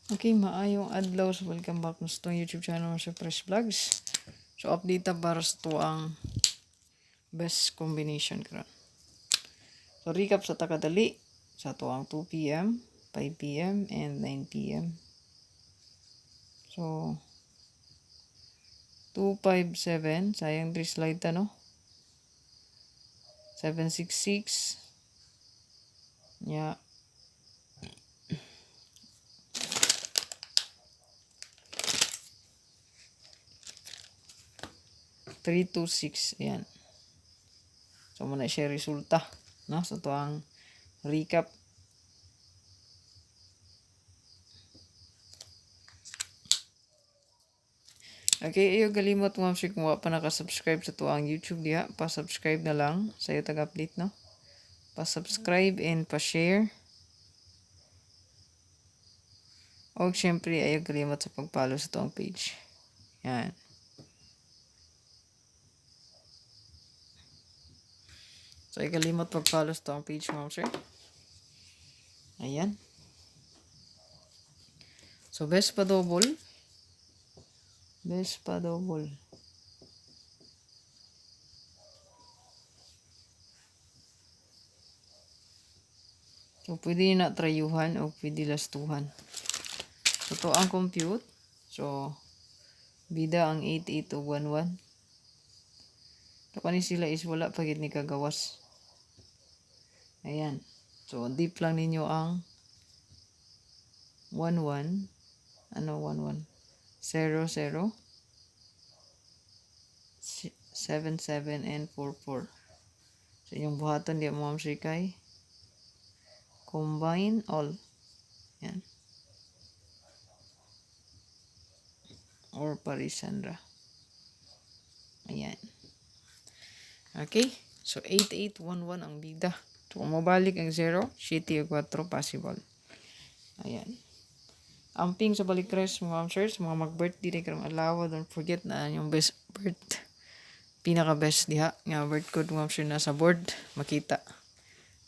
Okay, maayong adlaw. So, welcome back sa itong YouTube channel sa Fresh Vlogs. So, update ta para sa ito ang best combination karon. So, recap sa takadali sa ito ang 2 p.m., 5 p.m., and 9 p.m. So, 257, sayang 3 slide ta, no? 766, yeah. 326, ayan. So, muna siya resulta, no? So, ito ang recap. Okay, ayaw galimot mo kung wala pa nakasubscribe sa tuang YouTube diha. Pa-subscribe na lang sa iyo tag-update, no? Pa-subscribe and pa-share. O syempre, ayaw galimot sa pag-follow sa tuang page. Yan. So, ayaw galimot pag-follow sa tuang page, mga sir. Ayan. So, best pa double. Best pa double. So, pwede na tryuhan o pwede lastuhan. So, to ang compute. So, bida ang 88 o 11. Kapani sila is wala pagit ni kagawas. Ayan. So, deep lang ninyo ang 11. Ano 11? 00. 77 and 44. So, yung buhatan di mo kay combine all. Yan. Or parisandra. Ayan. Okay. So, 8811 ang bida. So, kung mabalik ang 0, 7 o 4 possible. Ayan. Ang ping sa balikres, mga amsers, mga mag-birthday na karong alawa, don't forget na yung best birth. Pinaka-best diha. Nga birth code mga amsers na sa board. Makita.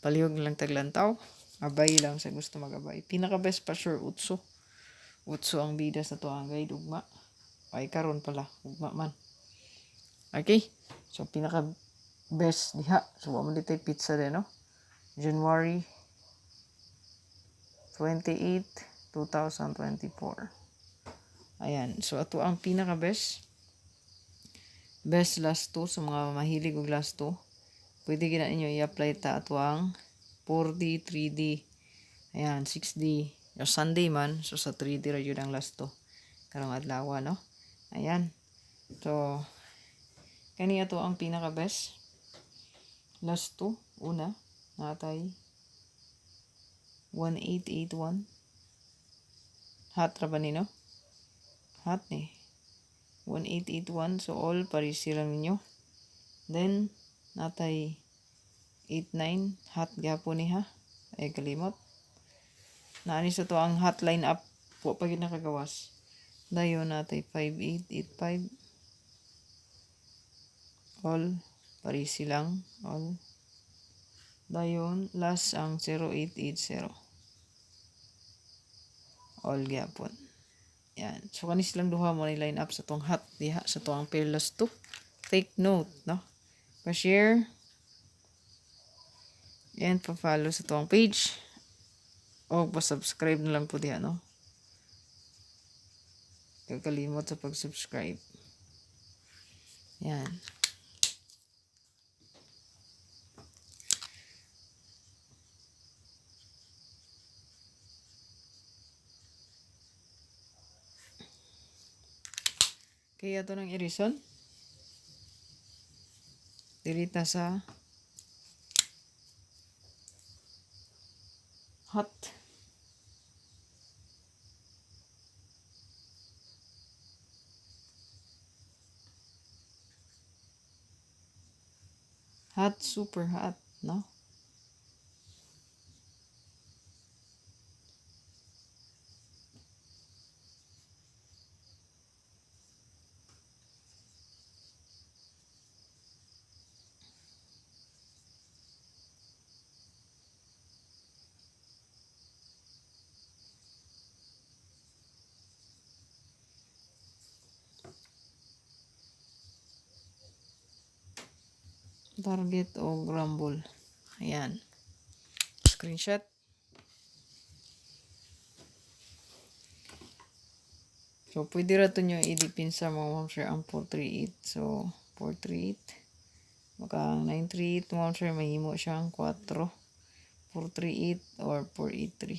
Palihog lang taglantaw. Abay lang sa gusto mag-abay. Pinaka-best pa sure, utso. Utso ang bida sa tuang guide, ugma. Ay, karon pala. Ugma man. Okay? So, pinaka-best diha. So, wamo dito pizza din, no? January 28, 2024. Ayan. So, ato ang pinaka-best. Best last 2 sa mga mahilig og last 2. Pwede gina inyo i-apply ta ato ang 4D, 3D, ayan, 6D. Yung Sunday man, so sa 3D ra yun ang last 2. Karong adlaw, no? Ayan. So, kani ato ang pinaka-best. Last 2, una, natay 1881. Hot ra ba ni, no? Hot ni. 1881. So, all parisi lang ninyo. Then, natay 89. Hot gapon ni ha. Ay, kalimot. Naani sa to ang hotline up po pag nakagawas. Dayon natay 5885. All. Parisi lang. All. Dayon, last ang 0880. All gapon. Yan. So, kanis lang duha mo na line up sa tong hot diha sa tong peerless 2. Take note, no? Pa-share. And pa-follow sa tong page. O pa-subscribe na lang po diha, no? Kakalimot sa pag-subscribe. Yan. Kaya ito ng irison. Delete na sa hot. Hot, super hot, no? Target o Rumble. Ayan. Screenshot. So, pwede rato nyo i-dipinsa mga ma'am sir ang 438. So, 438. Maka ang 938 ma'am sir, mahimo siyang 4. 438 or 483.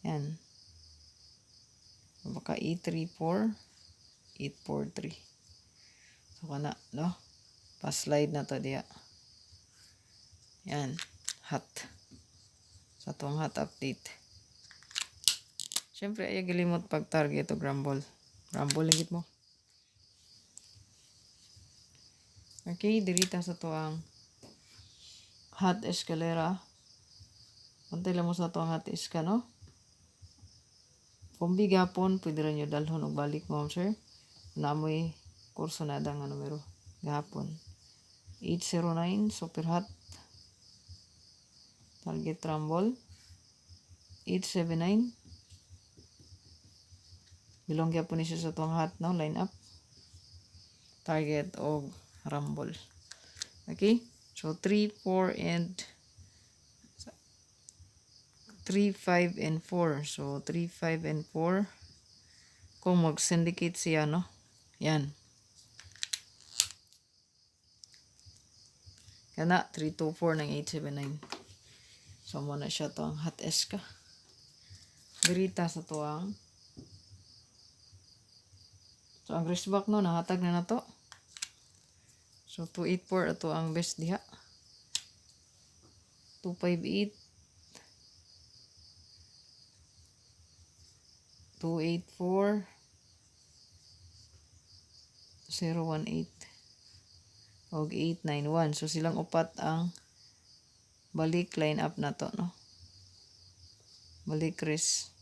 Yan. Baka 834, 843. So, kana, no? Pa-slide na to diya. Yan. Hot. Sa itong hot update. Siyempre, ay galimot pag target o Rumble. Rumble langit mo. Okay, dirita sa to ang hot escalera. Pantay lang mo sa to ang hot eska, no? Kung bigapon, pwede rin nyo dalhon o balik mo, sir. Namoy kurso na nga numero. Gahapon. 809, super hot. Target Rumble. 879. Bilong kaya po ni siya sa tuwang hot, no? Line up. Target o Rumble. Okay? So, 3, 4, and 3, 5, and 4. So, 3, 5, and 4. Kung mag-syndicate siya, no? Yan. Kana, 3, 2, 4 ng 879. So, muna siya to ang hot eska. Dirita sa tuwang. So, ang wristback, no? Nahatag na to. So, 284 ito ang best diha. 258. 284. 018. Og 891. So, silang upat ang balik line up na to, no? Balik Chris.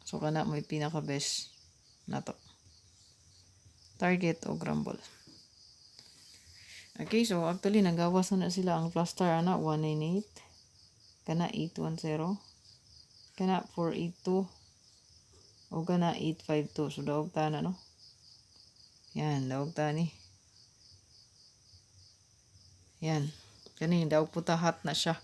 So, kana may pinaka-best na to. Target o Rumble. Okay, so actually, nagawas na sila ang plus star, ana, 198. Kana, 810. Kana, 482. O kana, 852. So, daog ta na, no? Yan, daog ta ni. Yan. Kani, daog puta hot na siya.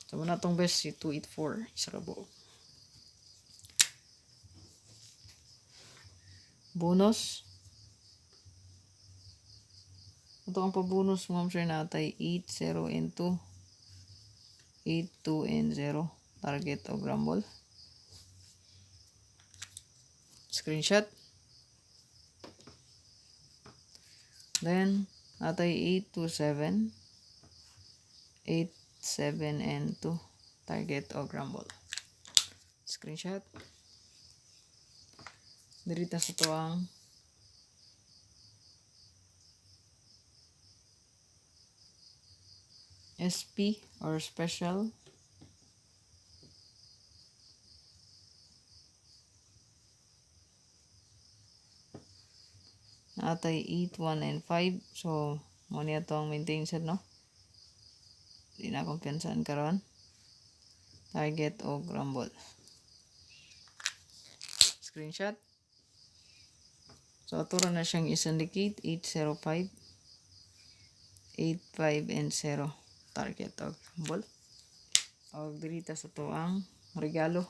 So, muna tong best si 284. Isa ka buo. Bonus. Ito ang pabonus mo, sir, natay 8, 0, and 2. 8, 2, and 0. Target o Rumble. Screenshot. Then, natay 8, 2, 7. 8, 7, and 2. Target o Rumble. Screenshot. Dirita sa tuwang SP or special. Natay 8, 1, and 5. So, mo niya to ang maintain set, no? Di na akong piansan karon. Target o Rumble. Screenshot. So, aturo na siyang i-syndicate. 805. 85 and 0. Target o Rumble. O, dirita sa to ang regalo.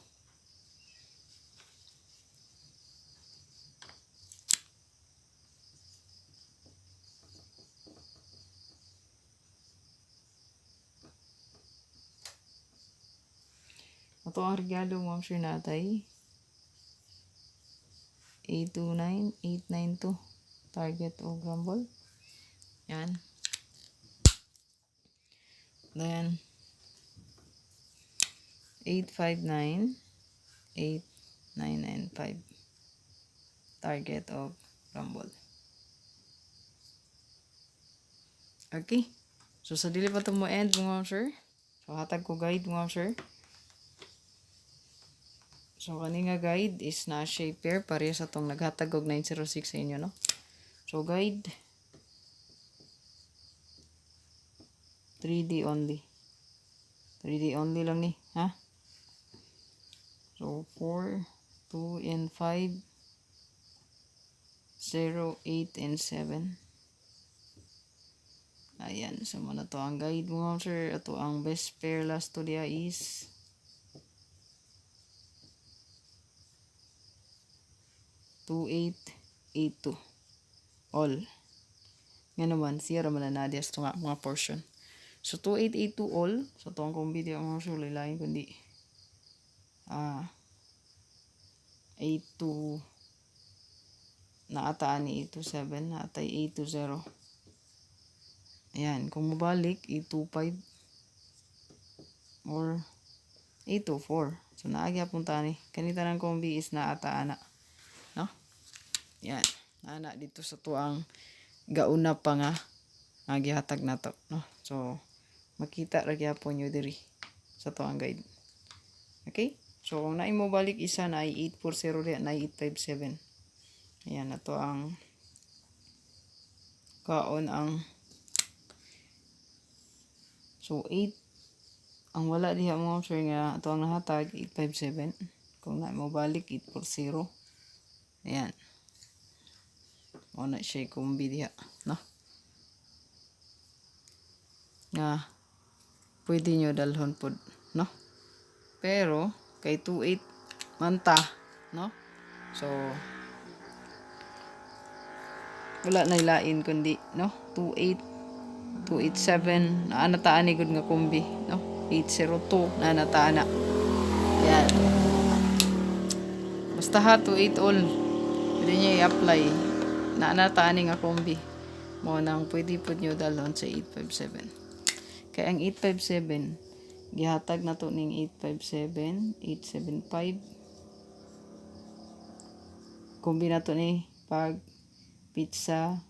Ito ang regalo, ma'am sure natay. 829, 892. Target o Rumble. Yan. Then, 859, 8995. Target of Rumble. Okay. So, sa dili pa ito mo end, mga sir. So, hatag ko guide, mga sir. So, kani nga guide is na shaper pareha sa itong naghatag og 906 sa inyo, no? So, guide 3D only. 3D only lang ni, ha? So, 4, 2 and 5, 0, 8, and 7. Ayan, so muna to ang guide mo, sir. Ito ang best pair last to dia is 2882 all. Nga naman, siya raman na nadia sa mga portion. So, 2882 all. So, ito ang kombi di ang mga sure, lilain kundi 82 naataan ni 827, naatay 820. Ayan, kung mabalik, 825 or 824. So, naagya punta ni. Kanita ng kombi is naataan na. No? Yan. Nana dito sa tuang gauna pa nga gihatag na to. No? So, makita ragya po nyo diri sa tuang guide. Okay? So, kung naay mo balik isa na ay 840 rin, na ay 857. Ayan, na to ang kaon ang so 8 ang wala diha mo sure nga ito ang nahatag 857. Kung naay mo balik 840. Ayan. O na siya kumbi diha, no? Nga pwede nyo dalhon pod, no? Pero kay 28 manta, no? So wala na ilain kundi, no? 28 287 na nataan ni gud nga kombi, no? 802 na nataan na. Yan. Basta ha 28 all. Pwede niyo i-apply na nataan ni nga kombi. Mo nang pwede pud nyo dalhon sa 857. Kaya ang 857 gihatag na to ning 857, 875. Kombi na to ni pag pizza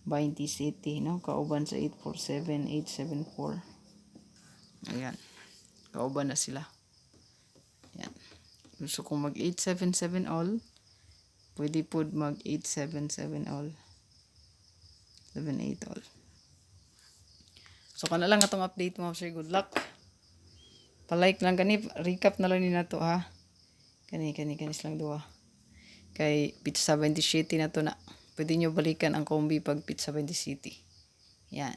20 city, no? Kauban sa 847, 874. Ayan. Kauban na sila. Ayan. So, kung mag 877 all, pwede po mag 877 all. 78 all. So, kana lang atong update mo, sir. Good luck. Pa-like lang kani. Recap na lang ni na to, ha? Kanis lang duwa. Kay pizza 20 city na to na. Pwede nyo balikan ang kombi pag pizza 20 city. Yan.